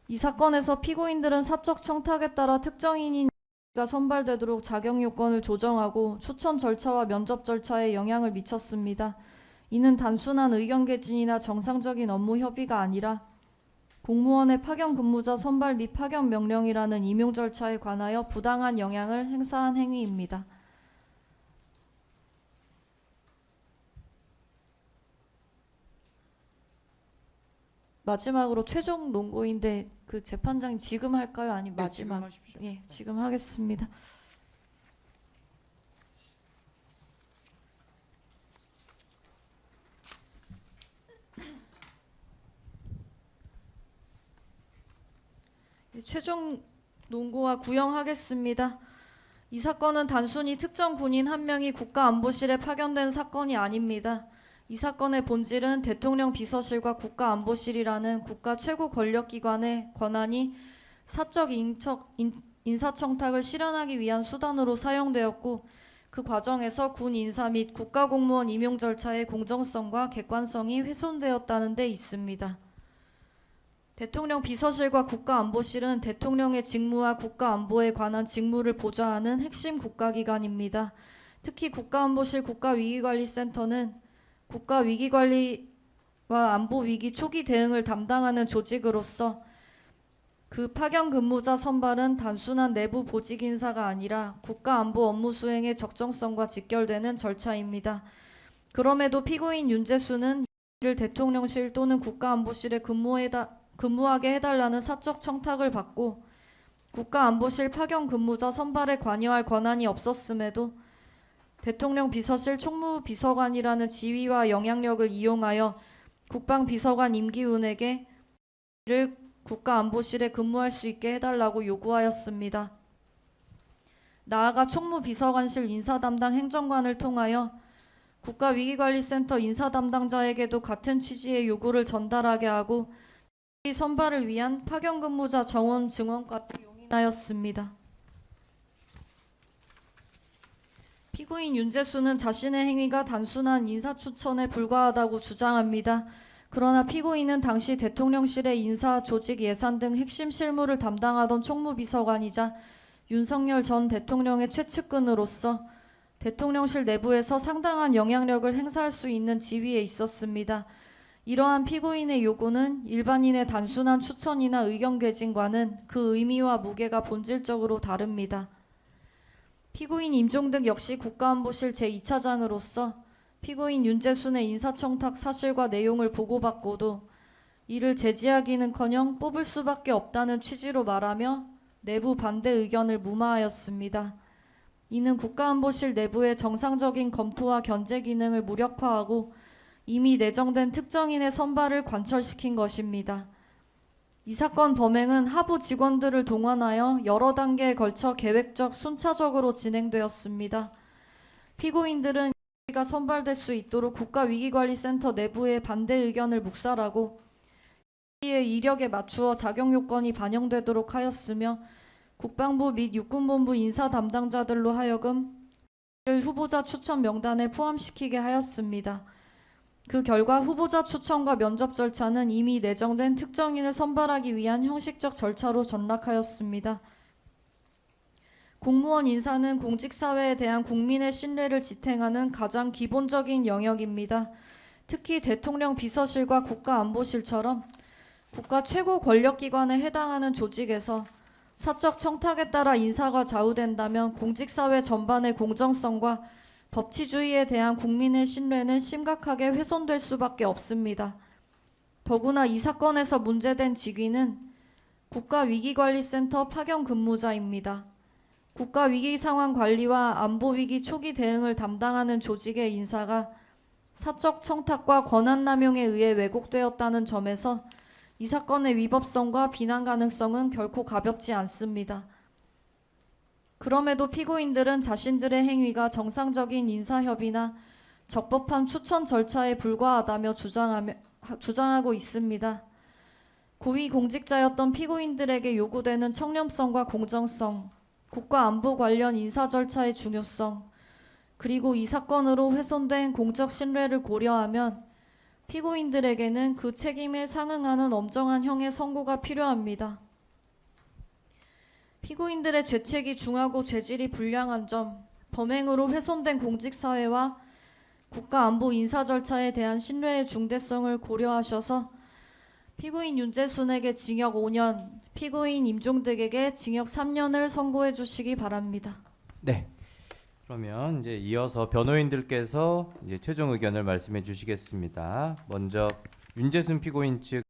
이 사건에서 피고인들은 사적 청탁에 따라 특정인이 선발되도록 자격 요건을 조정하고 추천 절차와 면접 절차에 영향을 미쳤습니다. 이는 단순한 의견 개진이나 정상적인 업무 협의가 아니라 공무원의 파견 근무자 선발 및 파견 명령이라는 임용 절차에 관하여 부당한 영향을 행사한 행위입니다. 마지막으로 최종 논고인데 그 재판장님 지금 할까요? 아니면 네, 마지막? 지금 하십시오. 예, 지금 하겠습니다. 최종 논고와 구형하겠습니다. 이 사건은 단순히 특정 군인 한 명이 국가안보실에 파견된 사건이 아닙니다. 이 사건의 본질은 대통령 비서실과 국가안보실이라는 국가 최고 권력기관의 권한이 사적 인사청탁을 실현하기 위한 수단으로 사용되었고, 그 과정에서 군 인사 및 국가공무원 임용 절차의 공정성과 객관성이 훼손되었다는 데 있습니다. 대통령 비서실과 국가안보실은 대통령의 직무와 국가안보에 관한 직무를 보좌하는 핵심 국가기관입니다. 특히 국가안보실 국가위기관리센터는 국가위기관리와 안보위기 초기 대응을 담당하는 조직으로서 그 파견 근무자 선발은 단순한 내부 보직 인사가 아니라 국가안보 업무 수행의 적정성과 직결되는 절차입니다. 그럼에도 피고인 윤재수는 이를 대통령실 또는 국가안보실에 근무하게 해달라는 사적 청탁을 받고 국가안보실 파견 근무자 선발에 관여할 권한이 없었음에도 대통령 비서실 총무비서관이라는 지위와 영향력을 이용하여 국방비서관 임기훈에게 이를 국가안보실에 근무할 수 있게 해달라고 요구하였습니다. 나아가 총무비서관실 인사담당 행정관을 통하여 국가위기관리센터 인사담당자에게도 같은 취지의 요구를 전달하게 하고 선발을 위한 파견 근무자 정원 증원까지 용인하였습니다. 피고인 윤재수는 자신의 행위가 단순한 인사 추천에 불과하다고 주장합니다. 그러나 피고인은 당시 대통령실의 인사, 조직, 예산 등 핵심 실무를 담당하던 총무비서관이자 윤석열 전 대통령의 최측근으로서 대통령실 내부에서 상당한 영향력을 행사할 수 있는 지위에 있었습니다. 이러한 피고인의 요구는 일반인의 단순한 추천이나 의견 개진과는 그 의미와 무게가 본질적으로 다릅니다. 피고인 임종득 역시 국가안보실 제2차장으로서 피고인 윤재순의 인사청탁 사실과 내용을 보고받고도 이를 제지하기는커녕 뽑을 수밖에 없다는 취지로 말하며 내부 반대 의견을 무마하였습니다. 이는 국가안보실 내부의 정상적인 검토와 견제 기능을 무력화하고 이미 내정된 특정인의 선발을 관철시킨 것입니다. 이 사건 범행은 하부 직원들을 동원하여 여러 단계에 걸쳐 계획적, 순차적으로 진행되었습니다. 피고인들은 가 선발될 수 있도록 국가위기관리센터 내부의 반대 의견을 묵살하고 이의 이력에 맞추어 자격 요건이 반영되도록 하였으며 국방부 및 육군본부 인사 담당자들로 하여금 이를 후보자 추천 명단에 포함시키게 하였습니다. 그 결과 후보자 추천과 면접 절차는 이미 내정된 특정인을 선발하기 위한 형식적 절차로 전락하였습니다. 공무원 인사는 공직사회에 대한 국민의 신뢰를 지탱하는 가장 기본적인 영역입니다. 특히 대통령 비서실과 국가안보실처럼 국가 최고 권력기관에 해당하는 조직에서 사적 청탁에 따라 인사가 좌우된다면 공직사회 전반의 공정성과 법치주의에 대한 국민의 신뢰는 심각하게 훼손될 수밖에 없습니다. 더구나 이 사건에서 문제된 직위는 국가위기관리센터 파견 근무자입니다. 국가위기상황관리와 안보위기 초기 대응을 담당하는 조직의 인사가 사적 청탁과 권한남용에 의해 왜곡되었다는 점에서 이 사건의 위법성과 비난 가능성은 결코 가볍지 않습니다. 그럼에도 피고인들은 자신들의 행위가 정상적인 인사협의나 적법한 추천 절차에 불과하다며 주장하고 있습니다. 고위공직자였던 피고인들에게 요구되는 청렴성과 공정성, 국가안보 관련 인사 절차의 중요성, 그리고 이 사건으로 훼손된 공적 신뢰를 고려하면 피고인들에게는 그 책임에 상응하는 엄정한 형의 선고가 필요합니다. 피고인들의 죄책이 중하고 죄질이 불량한 점, 범행으로 훼손된 공직사회와 국가안보 인사 절차에 대한 신뢰의 중대성을 고려하셔서 피고인 윤재순에게 징역 5년, 피고인 임종득에게 징역 3년을 선고해 주시기 바랍니다. 네. 그러면 이제 이어서 변호인들께서 이제 최종 의견을 말씀해 주시겠습니다. 먼저 윤재순 피고인 측